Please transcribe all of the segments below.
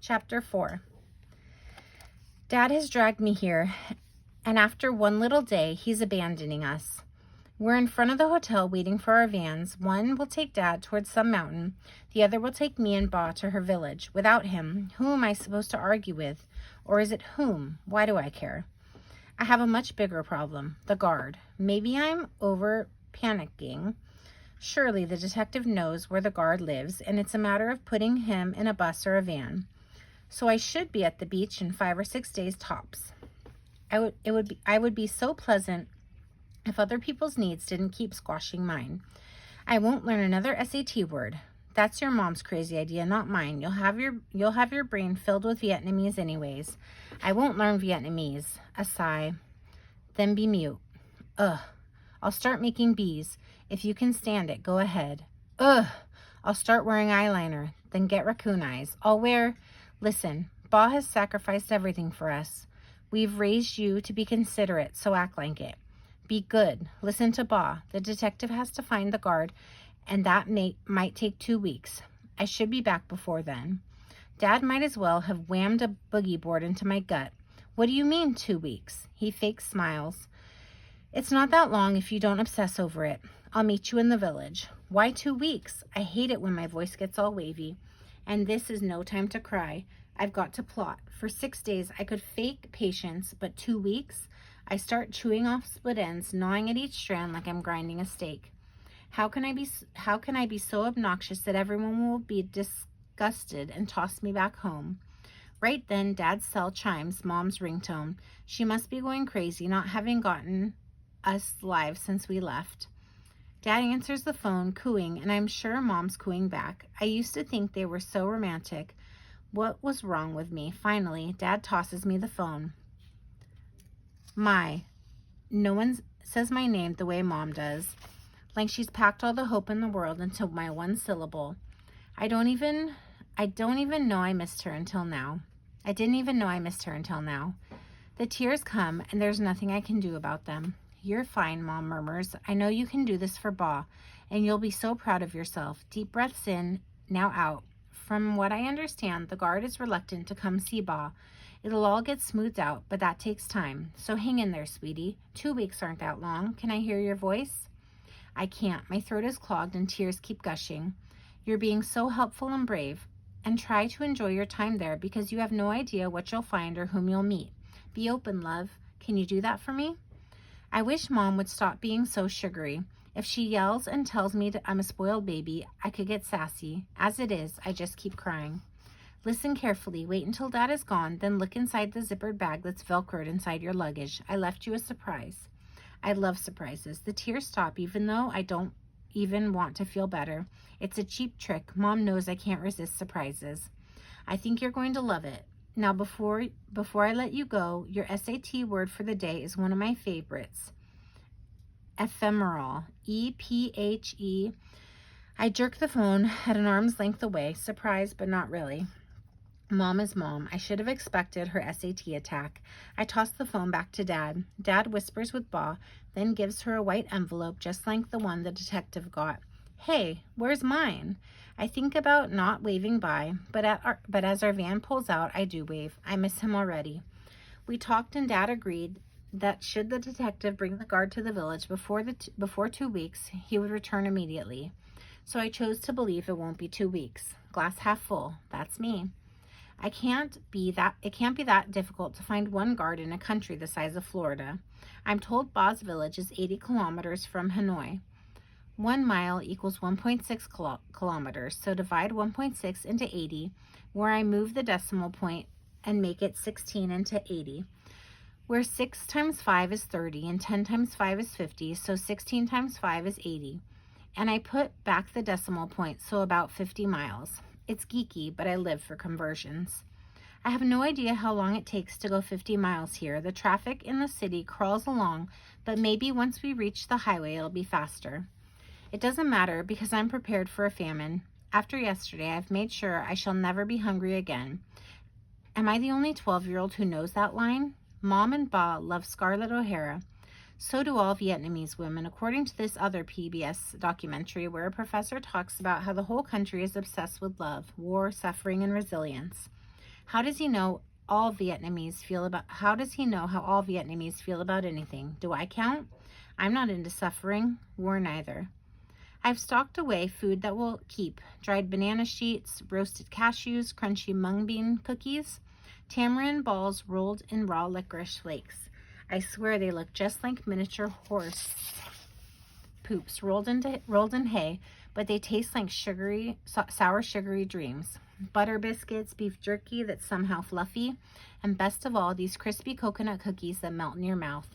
Chapter 4. Dad has dragged me here, and after one little day, he's abandoning us. We're in front of the hotel waiting for our vans. One will take Dad towards some mountain. The other will take me and Ba to her village. Without him, who am I supposed to argue with? Or is it whom? Why do I care? I have a much bigger problem, the guard. Maybe I'm over panicking. Surely the detective knows where the guard lives, and it's a matter of putting him in a bus or a van. So I should be at the beach in 5 or 6 days tops. I would be so pleasant if other people's needs didn't keep squashing mine. I won't learn another SAT word. That's your mom's crazy idea, not mine. You'll have your brain filled with Vietnamese anyways. I won't learn Vietnamese. A sigh. Then be mute. Ugh. I'll start making bees. If you can stand it, go ahead. Ugh. I'll start wearing eyeliner, then get raccoon eyes. Listen, Ba has sacrificed everything for us. We've raised you to be considerate, so act like it. Be good. Listen to Ba. The detective has to find the guard, and that might take 2 weeks. I should be back before then. Dad might as well have whammed a boogie board into my gut. What do you mean 2 weeks? He fakes smiles. It's not that long if you don't obsess over it. I'll meet you in the village. Why 2 weeks? I hate it when my voice gets all wavy. And this is no time to cry. I've got to plot. For 6 days, I could fake patience, but 2 weeks? I start chewing off split ends, gnawing at each strand like I'm grinding a steak. How can I be so obnoxious that everyone will be disgusted and toss me back home? Right then, Dad's cell chimes, Mom's ringtone. She must be going crazy, not having gotten us live since we left. Dad answers the phone, cooing, and I'm sure Mom's cooing back. I used to think they were so romantic. What was wrong with me? Finally, Dad tosses me the phone. No one says my name the way Mom does. Like she's packed all the hope in the world into my one syllable. I don't even know I missed her until now. I didn't even know I missed her until now. The tears come, and there's nothing I can do about them. You're fine, Mom murmurs. I know you can do this for Ba, and you'll be so proud of yourself. Deep breaths in, now out. From what I understand, the guard is reluctant to come see Ba. It'll all get smoothed out, but that takes time. So hang in there, sweetie. 2 weeks aren't that long. Can I hear your voice? I can't. My throat is clogged and tears keep gushing. You're being so helpful and brave. And try to enjoy your time there because you have no idea what you'll find or whom you'll meet. Be open, love. Can you do that for me? I wish Mom would stop being so sugary. If she yells and tells me I'm a spoiled baby, I could get sassy. As it is, I just keep crying. Listen carefully. Wait until Dad is gone, then look inside the zippered bag that's Velcroed inside your luggage. I left you a surprise. I love surprises. The tears stop even though I don't even want to feel better. It's a cheap trick. Mom knows I can't resist surprises. I think you're going to love it. Now, before I let you go, your SAT word for the day is one of my favorites. Ephemeral. E-P-H-E. I jerk the phone at an arm's length away, surprised but not really. Mom is Mom. I should have expected her SAT attack. I toss the phone back to Dad. Dad whispers with Ba, then gives her a white envelope just like the one the detective got. Hey, where's mine? I think about not waving bye, but as our van pulls out, I do wave. I miss him already. We talked and Dad agreed that should the detective bring the guard to the village before 2 weeks, he would return immediately. So I chose to believe it won't be 2 weeks. Glass half full. That's me. It can't be that difficult to find one guard in a country the size of Florida. I'm told Ba's village is 80 kilometers from Hanoi. 1 mile equals 1.6 kilometers, so divide 1.6 into 80, where I move the decimal point and make it 16 into 80. Where 6 times 5 is 30 and 10 times 5 is 50, so 16 times 5 is 80. And I put back the decimal point, so about 50 miles. It's geeky, but I live for conversions. I have no idea how long it takes to go 50 miles here. The traffic in the city crawls along, but maybe once we reach the highway, it'll be faster. It doesn't matter because I'm prepared for a famine. After yesterday, I've made sure I shall never be hungry again. Am I the only 12-year-old who knows that line? Mom and Ba love Scarlett O'Hara. So do all Vietnamese women, according to this other PBS documentary where a professor talks about how the whole country is obsessed with love, war, suffering, and resilience. How does he know how all Vietnamese feel about anything? Do I count? I'm not into suffering. We're neither. I've stocked away food that will keep: dried banana sheets, roasted cashews, crunchy mung bean cookies, tamarind balls rolled in raw licorice flakes. I swear they look just like miniature horse poops rolled in hay, but they taste like sour sugary dreams. Butter biscuits, beef jerky that's somehow fluffy, and best of all, these crispy coconut cookies that melt in your mouth.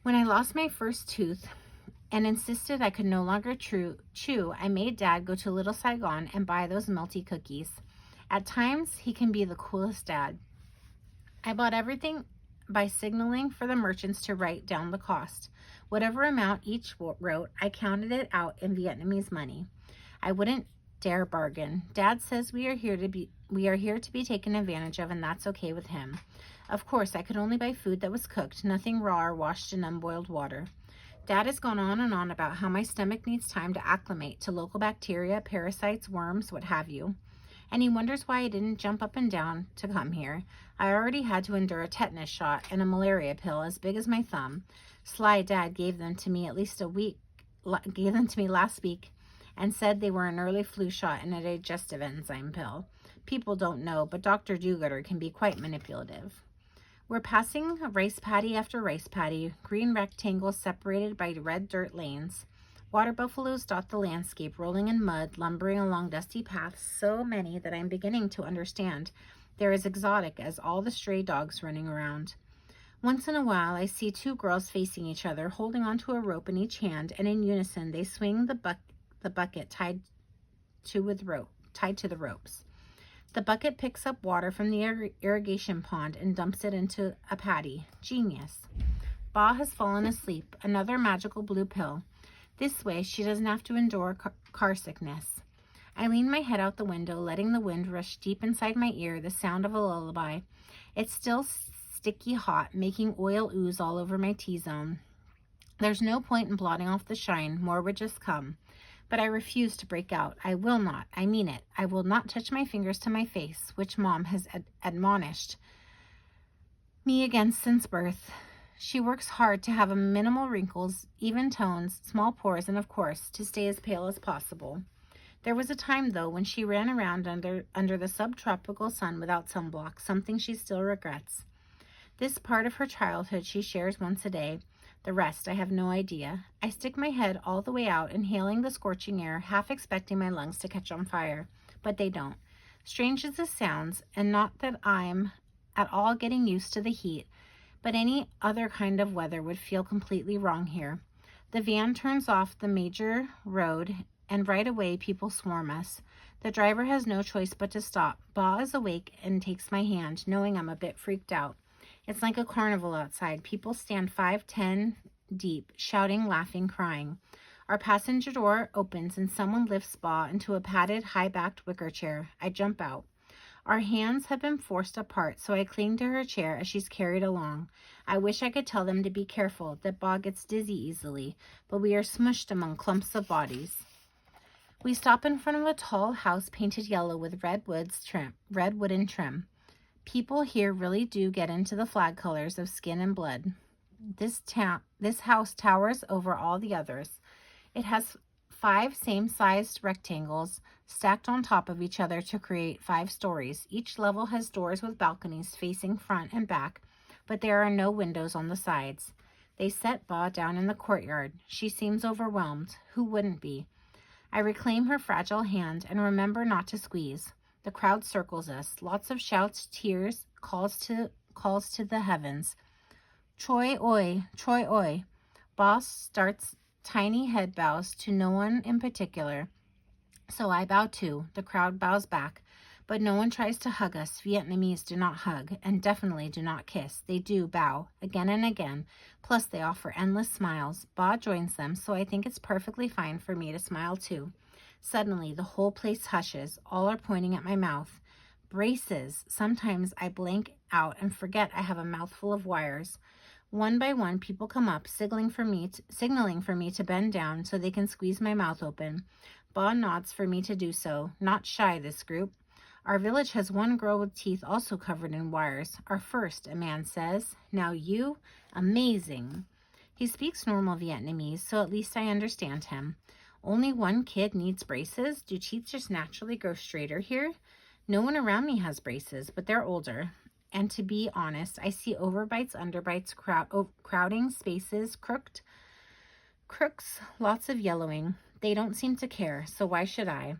When I lost my first tooth and insisted I could no longer chew, I made Dad go to Little Saigon and buy those melty cookies. At times, he can be the coolest dad. I bought everything by signaling for the merchants to write down the cost. Whatever amount each wrote, I counted it out in Vietnamese money. I wouldn't dare bargain. Dad says we are here to be taken advantage of, and that's okay with him. Of course, I could only buy food that was cooked, nothing raw or washed in unboiled water. Dad has gone on and on about how my stomach needs time to acclimate to local bacteria, parasites, worms, what have you. And he wonders why I didn't jump up and down to come here. I already had to endure a tetanus shot and a malaria pill as big as my thumb. Sly Dad gave them to me last week and said they were an early flu shot and a digestive enzyme pill. People don't know, but Dr. Do-Gooder can be quite manipulative. We're passing rice paddy after rice paddy, green rectangles separated by red dirt lanes. Water buffaloes dot the landscape, rolling in mud, lumbering along dusty paths, so many that I'm beginning to understand they're as exotic as all the stray dogs running around. Once in a while, I see two girls facing each other, holding onto a rope in each hand, and in unison they swing the bucket tied to the ropes. The bucket picks up water from the irrigation pond and dumps it into a paddy. Genius. Ba has fallen asleep, another magical blue pill. This way, she doesn't have to endure car sickness. I lean my head out the window, letting the wind rush deep inside my ear, the sound of a lullaby. It's still sticky hot, making oil ooze all over my T-zone. There's no point in blotting off the shine, more would just come. But I refuse to break out. I will not. I mean it. I will not touch my fingers to my face, which Mom has admonished me against since birth. She works hard to have minimal wrinkles, even tones, small pores, and of course, to stay as pale as possible. There was a time, though, when she ran around under the subtropical sun without sunblock, something she still regrets. This part of her childhood she shares once a day. The rest, I have no idea. I stick my head all the way out, inhaling the scorching air, half expecting my lungs to catch on fire. But they don't. Strange as this sounds, and not that I'm at all getting used to the heat, but any other kind of weather would feel completely wrong here. The van turns off the major road, and right away people swarm us. The driver has no choice but to stop. Ba is awake and takes my hand, knowing I'm a bit freaked out. It's like a carnival outside. People stand 5-10 deep, shouting, laughing, crying. Our passenger door opens and someone lifts Ba into a padded, high-backed wicker chair. I jump out. Our hands have been forced apart, so I cling to her chair as she's carried along. I wish I could tell them to be careful, that Ba gets dizzy easily, but we are smushed among clumps of bodies. We stop in front of a tall house painted yellow with red wooden trim. People here really do get into the flag colors of skin and blood. This house towers over all the others. It has 5 same-sized rectangles stacked on top of each other to create 5 stories. Each level has doors with balconies facing front and back, but there are no windows on the sides. They set Ba down in the courtyard. She seems overwhelmed. Who wouldn't be? I reclaim her fragile hand and remember not to squeeze. The crowd circles us. Lots of shouts, tears, calls to the heavens. Choi oi, Choi oi. Ba starts tiny head bows to no one in particular. So I bow too. The crowd bows back. But no one tries to hug us. Vietnamese do not hug, and definitely do not kiss. They do bow, again and again. Plus they offer endless smiles. Ba joins them, so I think it's perfectly fine for me to smile too. Suddenly, the whole place hushes. All are pointing at my mouth. Braces. Sometimes I blank out and forget I have a mouthful of wires. One by one, people come up, signaling for me to bend down so they can squeeze my mouth open. Ba nods for me to do so. Not shy, this group. Our village has one girl with teeth also covered in wires. Our first, a man says. Now you? Amazing. He speaks normal Vietnamese, so at least I understand him. Only one kid needs braces? Do teeth just naturally grow straighter here? No one around me has braces, but they're older. And to be honest, I see overbites, underbites, crowding, spaces, crooks, lots of yellowing. They don't seem to care, so why should I?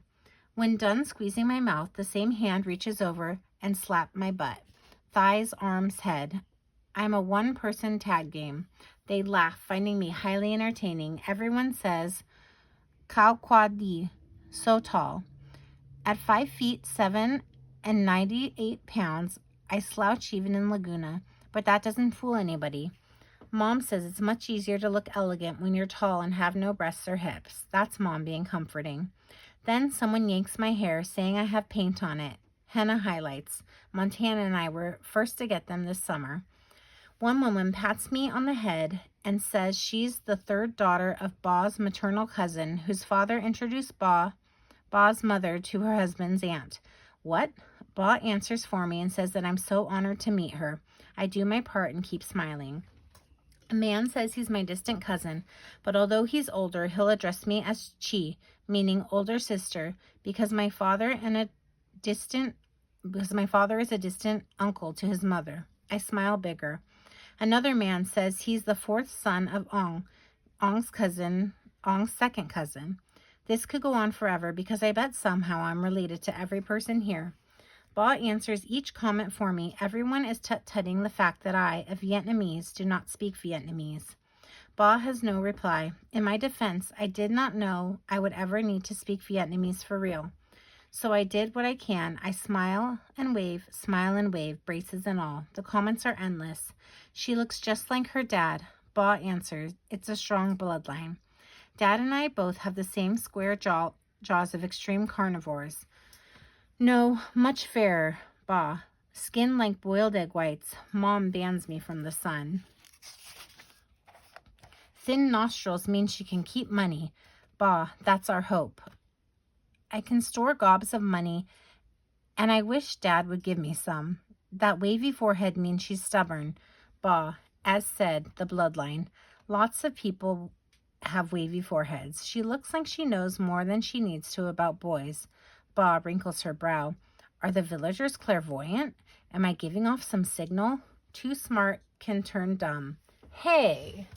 When done squeezing my mouth, the same hand reaches over and slaps my butt. Thighs, arms, head. I'm a one-person tag game. They laugh, finding me highly entertaining. Everyone says, Cao Qua Di, so tall. At 5 feet 7 and 98 pounds, I slouch even in Laguna, but that doesn't fool anybody. Mom says it's much easier to look elegant when you're tall and have no breasts or hips. That's Mom being comforting. Then someone yanks my hair, saying I have paint on it. Henna highlights. Montana and I were first to get them this summer. One woman pats me on the head and says she's the third daughter of Ba's maternal cousin, whose father introduced Ba's mother to her husband's aunt. What? Ba answers for me and says that I'm so honored to meet her. I do my part and keep smiling. A man says he's my distant cousin, but although he's older, he'll address me as Chi, meaning older sister, because my father is a distant uncle to his mother. I smile bigger. Another man says he's the fourth son of Ong's second cousin. This could go on forever because I bet somehow I'm related to every person here. Ba answers each comment for me. Everyone is tut-tutting the fact that I, a Vietnamese, do not speak Vietnamese. Ba has no reply. In my defense, I did not know I would ever need to speak Vietnamese for real. So I did what I can. I smile and wave, braces and all. The comments are endless. She looks just like her dad. Ba answers, it's a strong bloodline. Dad and I both have the same square jaws of extreme carnivores. No, much fairer, Ba. Skin like boiled egg whites. Mom bans me from the sun. Thin nostrils mean she can keep money. Ba, that's our hope. I can store gobs of money, and I wish Dad would give me some. That wavy forehead means she's stubborn. Ba, as said, the bloodline. Lots of people have wavy foreheads. She looks like she knows more than she needs to about boys. Ba wrinkles her brow. Are the villagers clairvoyant? Am I giving off some signal? Too smart can turn dumb. Hey!